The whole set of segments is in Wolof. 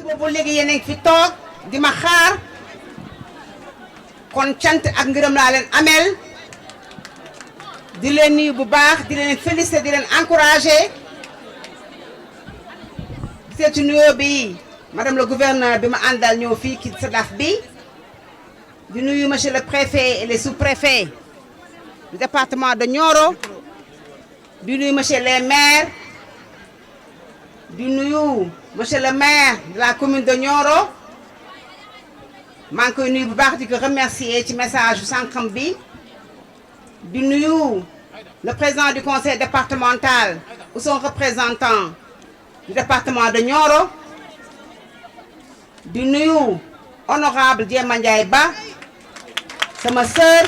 boobu léegi yéen a ngi fi toog di ma xaar kon cant ak ngërëm laa leen ameel di leen nuyu bu baax di leen féliciter di leen encourager seetu nuyoo bi madame le gouverneur bi ma àndal ñëw fii ci SEDAF bi di nuyu monsieur le préfet et les sous-préfets du département de Nioro di nuyu monsieur les maires di nuyu monsieur le maire de la commune de Nioro maa ngi koy nuyu bu baax di ko remercier ci message sànqam bi di nuyu le président du conseil départemental ou son représentant du département de Nioro di nuyu honorable Diema Ndiaye Ba sama sœur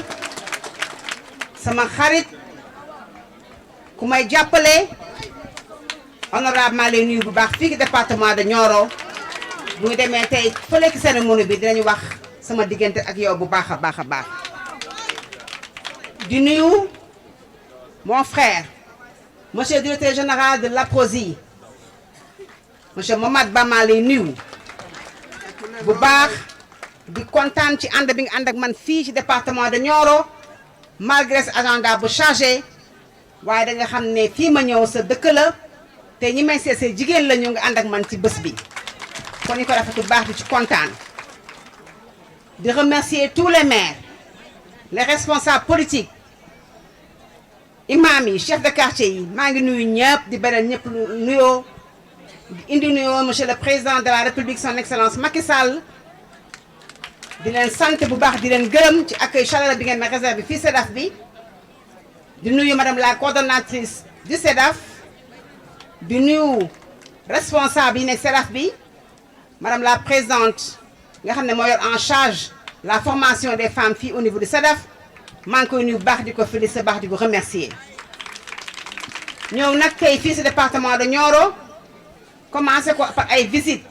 sama xarit ku may jàppale honorable maa lay nuyu bu baax fii ci département de Nioro bu ñu demee tey fële ci cérémonie bi dinañu wax sama diggante ak yow bu baax a baax a baax di nuyu mon frère monsieur le directeur général de l'APROSI monsieur Momad Ba maa lay nuyu bu baax di kontaan ci ànd bi nga ànd ak man fii ci département de Nioro malgré ce agenda bu chargé waaye da nga xam ne fii ma ñëw sa dëkk la te ñi may seesee jigéen la ñu ngi ànd ak man ci bés bi kon ñu ko rafetu baax di ci kontaan di remercier tous les maires les responsables politiques imam yi chef de quartier yi maa ngi nuyu ñëpp di beneen ñëpp nuyoo di indi nuyoo monsieur le président de la république son excellence Macky Sall di leen sant bu baax di leen gërëm ci accueil chaleureux bi ngeen ma réservé fii SEDAF bi di nuyu madame la coordonnatrice du SEDAF di nuyu responsable yi nekk SEDAF bi madame la présidente nga xam ne moo yor en charge la formation des femmes fii au niveau du SEDAF maa ngi koy nuyu baax di ko féliciter baax di ko remercier ñëw nag tey fii si département de Nioro commencé ko par ay visites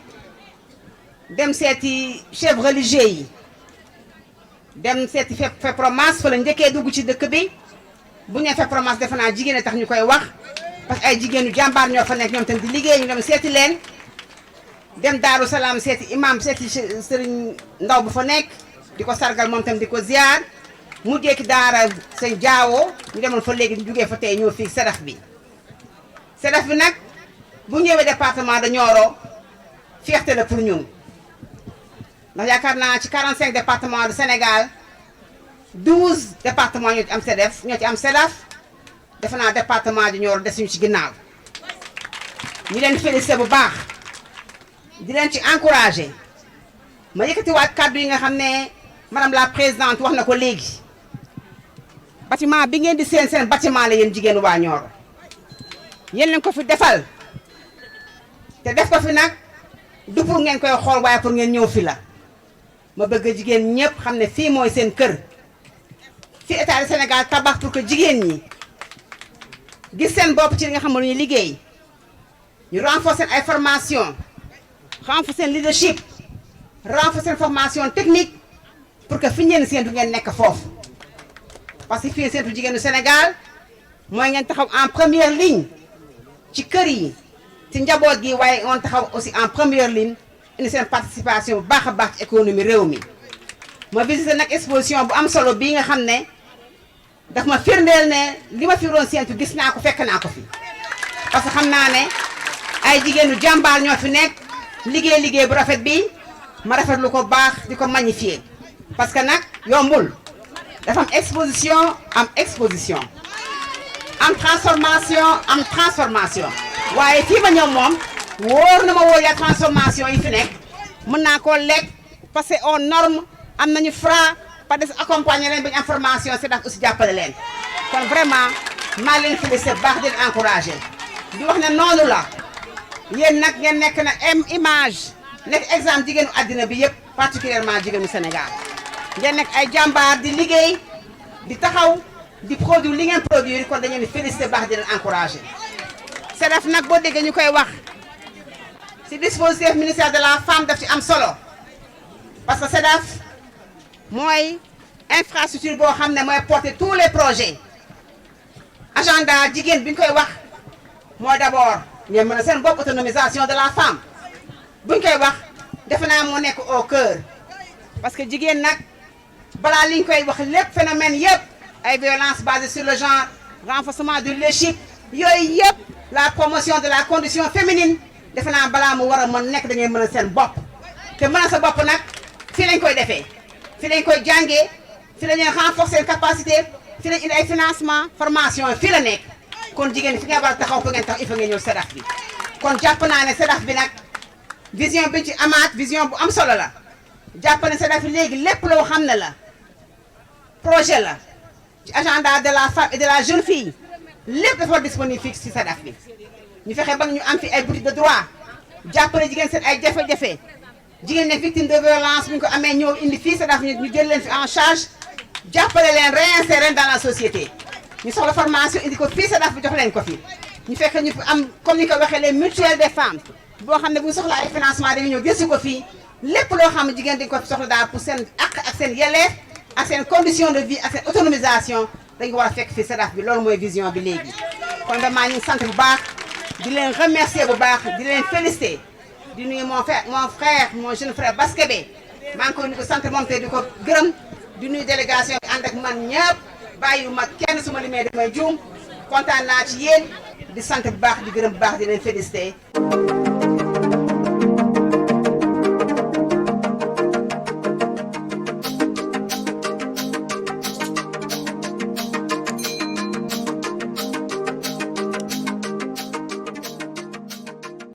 dem seeti chefs religieux yi dem seeti FEPROMAS fa la njëkkee dugg ci dëkk bi bu ñu nee FEPROMAS defe naa jigéen a tax ñu koy wax parce que ay jigéenu jàmbaar ñoo fa nekk ñoom tam di liggéey ñu dem seeti leen dem Daaru Salaam seeti imam seeti Serigne Ndaw bu fa nekk di ko sargal moom tam di ko ziar mujjee ki daara sëñ Jaawo ñu demoon fa léegi ñu jugee fa tey ñëw fii SEDAF bi SEDAF bi nag bu ñëwee département de Nioro fierté la pour ñun ndax yaakaar naa ci 45 départements du Sénégal 12 départements ñoo ci am SEDAF ñoo ci am SEDAF defe naa département de Nioro desuñu ci ginnaaw ñu leen félicité bu baax di leen ci encouragé ma yëkkatiwaat kàddu yi nga xam ne madame la présidente wax na ko léegi bâtiment bi ngeen di seen bâtiment la yéen jigéen waa Nioro yéen leen ko fi defal te def ko fi nag du pour ngeen koy xool waaye pour ngeen ñëw fi la ma bëgg jigéen ñëpp xam ne fii mooy seen kër fi état du Sénégal tabax pour que jigéen ñi gis seen bopp ci li nga xam ne lu ñuy liggéey ñu renforcer ay formation renforcer seen leadership renforcer seen formation technique pour que fi ngeen seentu ngeen nekk foofu parce que fii seentu jigéenu Sénégal mooy ngeen taxaw en première ligne ci kër yi ci njaboot gi waaye on taxaw aussi en première ligne indi seen participation bu baax a baax ci économie réew mi ma visité nag exposition bu am solo bii nga xam ne daf ma firndeel ne li ma fi doon seentu gis naa ko fekk naa ko fi parce que xam naa ne ay jigéenu jàmbaar ñoo fi nekk liggéey bu rafet bi ma rafetlu ko baax di ko magnifier parce que nag yombul dafa am exposition am transformation waaye fii ma ñëw moom wóor na ma wóor ya transformation yi fi nekk mën naa koo lekk parce que aux normes am nañu Fra par des accompagner leen ba ñu am formation SEDAF aussi jàppale leen kon vraiment maa leen félicité baax di leen encouragé di wax ne noonu la yéen nag ngeen nekk na image nekk exemple jigéenu àddina bi yëpp particulièrement jigéenu Sénégal ngeen nekk ay jàmbaar di liggéey di taxaw di produire li ngeen produire kon dañu leen félicité baax di leen encouragé SEDAF nag boo déggee ñu koy wax ci dispositif ministère de la femme daf ci am solo parce que SEDAF mooy infrastructure boo xam ne mooy porter tous les projets agenda jigéen bi ñu koy wax mooy d'abord ngeen mën a seen bopp autonomisation de la femme bu ñu koy wax defe naa moo nekk au cœur parce que jigéen nag balaa li ñu koy wax lépp phénomène yëpp ay violences basées sur le genre renforcement du leadership yooyu yëpp la promotion de la condition féminine defe naa balaa mu war a mën nekk da ngay mën a seen bopp te mën a sa bopp nag fii lañ koy defee fii lañ koy jàngee fii la ñuy renforcer seen capacité fii lañ indi ay financement formation fii la nekk kon jigéen fi nga war a taxaw fa ngeen tax il faut ngeen ñëw SEDAF bi kon jàpp naa ne SEDAF bi nag vision bi ci amaat vision bu am solo la jàpp ne SEDAF bi léegi lépp loo xam ne la projet la ci agenda de la femme et de la jeune fille lépp dafa disponible fii ci SEDAF bi ñu fexe ba ñu am fi ay boutique de droit jàppale jigéen seen ay jafe-jafe jigéen ne victime de violence bu ñu ko amee ñëw indi fii SEDAF ñu jël leen fi en charge jàppale leen réinsérer dans la société ñu soxla formation indi ko fii SEDAF bi jox leen ko fi ñu fekk ñu am comme ni ko waxee les mutuelles des femmes boo xam ne bu ñu soxla ay financement dañu ñëw gëstu ko fii lépp loo xam ne jigéen dañu ko soxla daal pour seen àq ak seen yelleef ak seen condition de vie ak seen autonomisation dañu ko war a fekk fii SEDAF bi loolu mooy vision bi léegi kon vraiment ñu ngi sant bu baax di leen remercier bu baax di leen féliciter di nuyu mon frère mon jeune frère Baskebe maa ngi koy nuyu ko sant moom te di ko gërëm di nuyu délégation bi ànd ak man ñëpp bàyyiwuma kenn su ma limee damay juum kontaan naa ci yéen di sant bu baax di gërëm bu baax di leen féliciter